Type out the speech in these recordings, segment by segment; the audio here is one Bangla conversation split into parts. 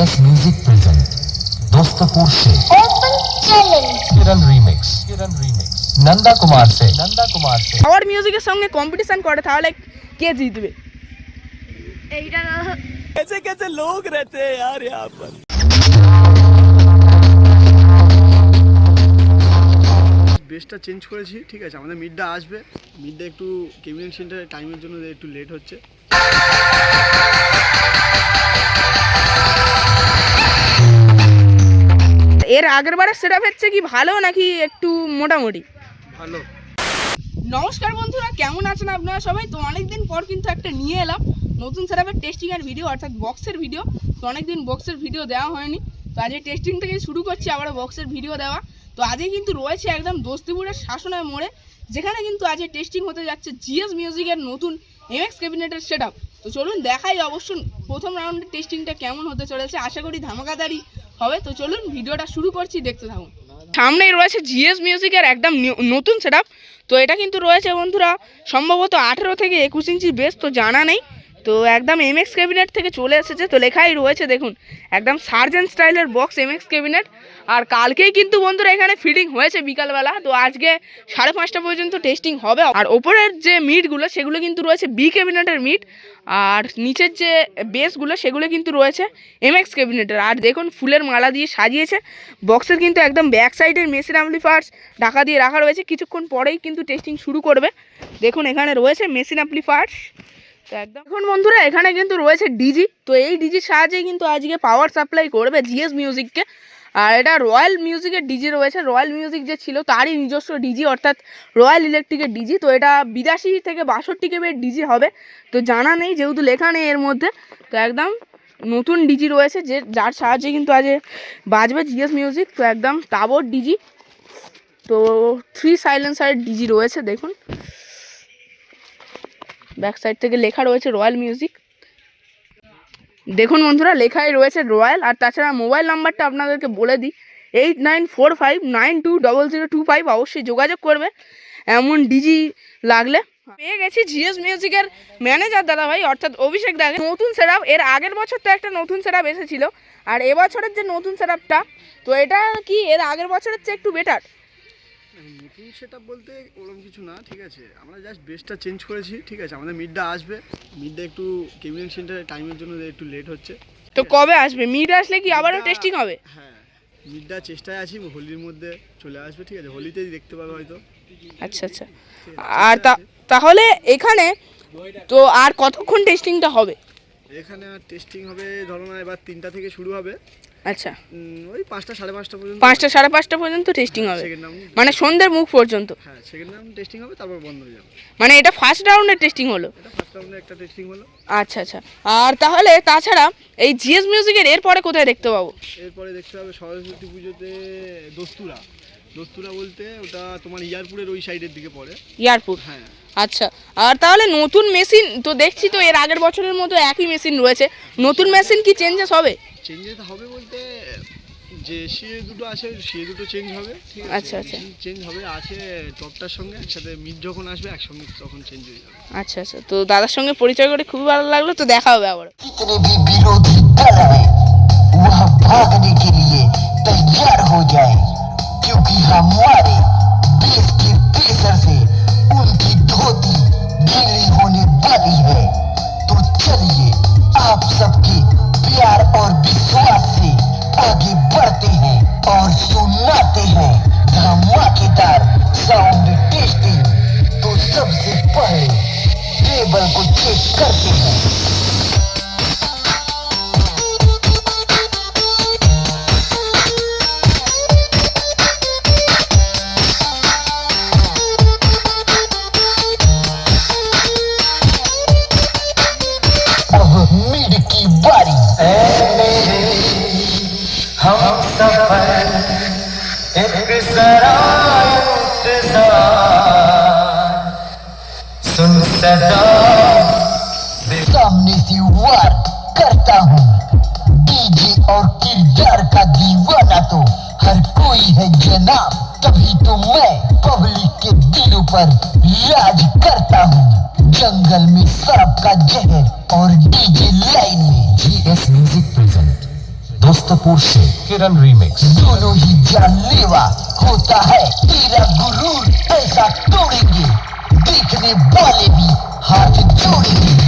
GS Music present दोस्तपुर से ओपन चैलेंज किरण रीमिक्स नंदा कुमार से और মিউজিকের সঙ্গে কম্পিটিশন করে তাহলে কে জিতবে? এইটা कैसे कैसे लोग रहते हैं यार यहाँ पर। বেসটা চেঞ্জ করেছি, ঠিক আছে। আমাদের মিডটা আসবে, মিডটা একটু কেবিনেট সেন্টারে টাইমের জন্য একটু লেট হচ্ছে। এর আগের বারের সেটআপ হচ্ছে কি ভালো নাকি একটু মোটামুটি? ভালো। নমস্কার বন্ধুরা, কেমন আছেন আপনারা সবাই? তো অনেকদিন পর কিন্তু একটা নিয়ে এলাম নতুন সেটআপের টেস্টিং এর ভিডিও, অর্থাৎ বক্সের ভিডিও। তো অনেকদিন বক্সের ভিডিও দেওয়া হয়নি, তো আজকে টেস্টিং থেকে শুরু করছি আবার বক্সের ভিডিও দেওয়া। তো আজকে কিন্তু রয়েছে একদম দোস্তিপুরের শাসনের মোড়ে, যেখানে কিন্তু আজকে টেস্টিং হতে যাচ্ছে জিএস মিউজিকের নতুন এমএক্স ক্যাবিনেটের সেটআপ। তো চলুন দেখাই অবশ্য প্রথম রাউন্ডের টেস্টিংটা কেমন হতে চলেছে, আশা করি ধামাকাদারি হবে। তো চলুন ভিডিওটা শুরু করছি, দেখতে থাকুন। সামনেই রয়েছে জিএস মিউজিকের একদম নতুন সেটআপ। তো এটা কিন্তু রয়েছে বন্ধুরা সম্ভবত 18 থেকে 21 ইঞ্চি বেস, তো জানা নেই। তো একদম এমএক্স ক্যাবিনেট থেকে চলে এসেছে, তো লেখাই রয়েছে দেখুন একদম সার্জেন্ট স্টাইলের বক্স এমএক্স ক্যাবিনেট। আর কালকেই কিন্তু বন্ধুরা এখানে ফিটিং হয়েছে বিকালবেলা, তো আজকে 5:30 পর্যন্ত টেস্টিং হবে। আর ওপরের যে মিটগুলো সেগুলো কিন্তু রয়েছে বি ক্যাবিনেটের মিট, আর নিচের যে বেসগুলো সেগুলো কিন্তু রয়েছে এমএক্স ক্যাবিনেটের। আর দেখুন ফুলের মালা দিয়ে সাজিয়েছে বক্সের, কিন্তু একদম ব্যাক সাইডের মেশিন অ্যাম্পলিফায়ার্স ঢাকা দিয়ে রাখা রয়েছে। কিছুক্ষণ পরেই কিন্তু টেস্টিং শুরু করবে। দেখুন এখানে রয়েছে মেশিন অ্যাম্পলিফায়ার্স। তো একদম দেখুন বন্ধুরা এখানে কিন্তু রয়েছে ডিজি, তো এই ডিজির সাহায্যে কিন্তু আজকে পাওয়ার সাপ্লাই করবে জিএস মিউজিককে। আর এটা রয়্যাল মিউজিকের ডিজি রয়েছে, রয়্যাল মিউজিক যে ছিল তারই নিজস্ব ডিজি, অর্থাৎ রয়্যাল ইলেকট্রিকের ডিজি। তো এটা 82 থেকে 62 কেবির ডিজি হবে, তো জানা নেই যেহেতু লেখা নেই এর মধ্যে। তো একদম নতুন ডিজি রয়েছে যার সাহায্যে কিন্তু আজ বাজবে জিএস মিউজিক। তো একদম টাবর ডিজি, তো 3 সাইলেন্সারের ডিজি রয়েছে। দেখুন ব্যাক সাইড থেকে লেখা রয়েছে রয়্যাল মিউজিক। দেখুন বন্ধুরা লেখাই রয়েছে রয়্যাল। আর তাছাড়া মোবাইল নাম্বারটা আপনাদেরকে বলে দিই, 8945920025। অবশ্যই যোগাযোগ করবে এমন ডিজি লাগলে। পেয়ে গেছি জিএস মিউজিকের ম্যানেজার দাদা ভাই, অর্থাৎ অভিষেক দাকে। নতুন সেটআপ, এর আগের বছর তো একটা নতুন সেটআপ এসেছিলো, আর এবছরের যে নতুন সেটআপটা, তো এটা কি এর আগের বছরের চেয়ে একটু বেটার? নতুন সেটআপ বলতে ওরকম কিছু না, ঠিক আছে। আমরা জাস্ট বেসটা চেঞ্জ করেছি, ঠিক আছে। আমাদের মিডটা আসবে, মিডটা একটু কেবিনেট সেন্টারে টাইমের জন্য একটু লেট হচ্ছে। তো কবে আসবে? মিড আসলে কি আবারও টেস্টিং হবে? হ্যাঁ, মিডটা চেষ্টায় আছি, হোলির মধ্যে চলে আসবে, ঠিক আছে। হোলিতেই দেখতে পাবে হয়তো। আচ্ছা আচ্ছা। আর তাহলে এখানে তো আর কতক্ষণ টেস্টিংটা হবে? এখানে আর টেস্টিং হবে ধরো না, এবার 3টা থেকে শুরু হবে। আচ্ছা, ওই 5টা 5:30 পর্যন্ত, 5টা 5:30 পর্যন্ত টেস্টিং হবে, সেকেন্ড রাউন্ড। মানে সন্ধ্যের মুখ পর্যন্ত। হ্যাঁ, সেকেন্ড রাউন্ড টেস্টিং হবে, তারপর বন্ধ হয়ে যাবে। মানে এটা ফার্স্ট রাউন্ডের টেস্টিং হলো? এটা ফার্স্ট রাউন্ডে একটা টেস্টিং হলো। আচ্ছা আচ্ছা। আর তাহলে তাছাড়া এই জিএস মিউজিকের এরপরে কোথায় দেখতে পাবো? এরপরে দেখতে হবে সরস্বতী পুজোতে দোস্তুরা বলতে ওটা তোমার ইয়ারপুরের ওই সাইডের দিকে পড়ে। ইয়ারপুর, হ্যাঁ। আচ্ছা। আর তাহলে নতুন মেশিন তো দেখছি, তো এর আগের বছরের মতো একই মেশিন রয়েছে, নতুন মেশিন কি চেঞ্জেস হবে? চেঞ্জেস হবে বলতে যে সিএ দুটো আছে, সিএ দুটো চেঞ্জ হবে, ঠিক আছে। আচ্ছা আচ্ছা। চেঞ্জ হবে আছে টপটার সঙ্গে একসাথে, মিড যখন আসবে একসঙ্গে তখন চেঞ্জ হয়ে যাবে। আচ্ছা আচ্ছা। তো দাদার সঙ্গে পরিচয় করে খুবই ভালো লাগলো, তো দেখা হবে আবার। कितने भी विरोधी दल है वह भागने के लिए तैयार हो जाए, क्योंकि हमारे देश के प्रेशर से उनकी धोती गीली होने वाली है। तो चलिए आप सबके प्यार और विश्वास से आगे बढ़ते हैं और सुनाते हैं धमाकेदार साउंड टेस्टिंग। तो सबसे पहले टेबल को चेक करते हैं। अब मिड की बारी। हम सफर एक सुन सदा सामने से वार करता हूँ। डीजे और किरदार का दीवाना तो हर कोई है जनाब, तभी तो मैं पब्लिक के दिलों पर राज करता हूँ। जंगल में सांप का जहर और डीजे लाइन में GS Music present दोस्तपुर से किरण रीमिक्स। दोनों ही जानलेवा होता है तेरा गुरूर, ऐसा तोड़ेंगे देखने वाले भी हाथ जोड़ेंगे।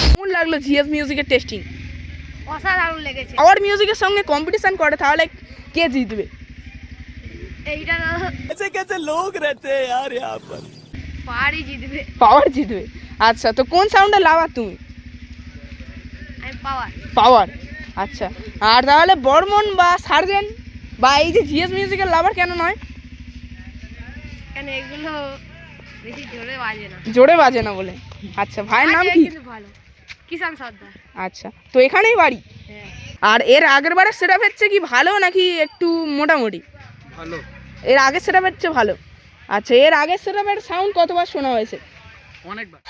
কেমন লাগলো জিএস মিউজিকের টেস্টিং? অসাধারণ লেগেছে। পাওয়ার মিউজিকের সঙ্গে কম্পিটিশন করে তাহলে কে জিতবে? এইটা পাহাড়ি জিতবে। পাওয়ার জিতবে। আচ্ছা, তো কোন সাউন্ডে লাভার তুমি? আমি পাওয়ার। পাওয়ার। আচ্ছা, আর তাহলে বর্মন বা সার্জেন্ট বা এই যে জিএস মিউজিকের লাভার কেন নয়? কেন এগুলো বেশি জোরে বাজে না। জোরে বাজে না বলে। আচ্ছা, ভাইয়ের নাম কি? কিন্তু ভালো, কিষান সর্দার। আচ্ছা, তো এখানেই বাড়ি? হ্যাঁ, আর এর আগের বারের সেটআপ হচ্ছে কি ভালো নাকি একটু মোটামুটি? ভালো। এর আগের সেটআপ হচ্ছে ভালো। আচ্ছা, এর আগের সেটআপের সাউন্ড কতবার শোনা হয়েছে? অনেকবার।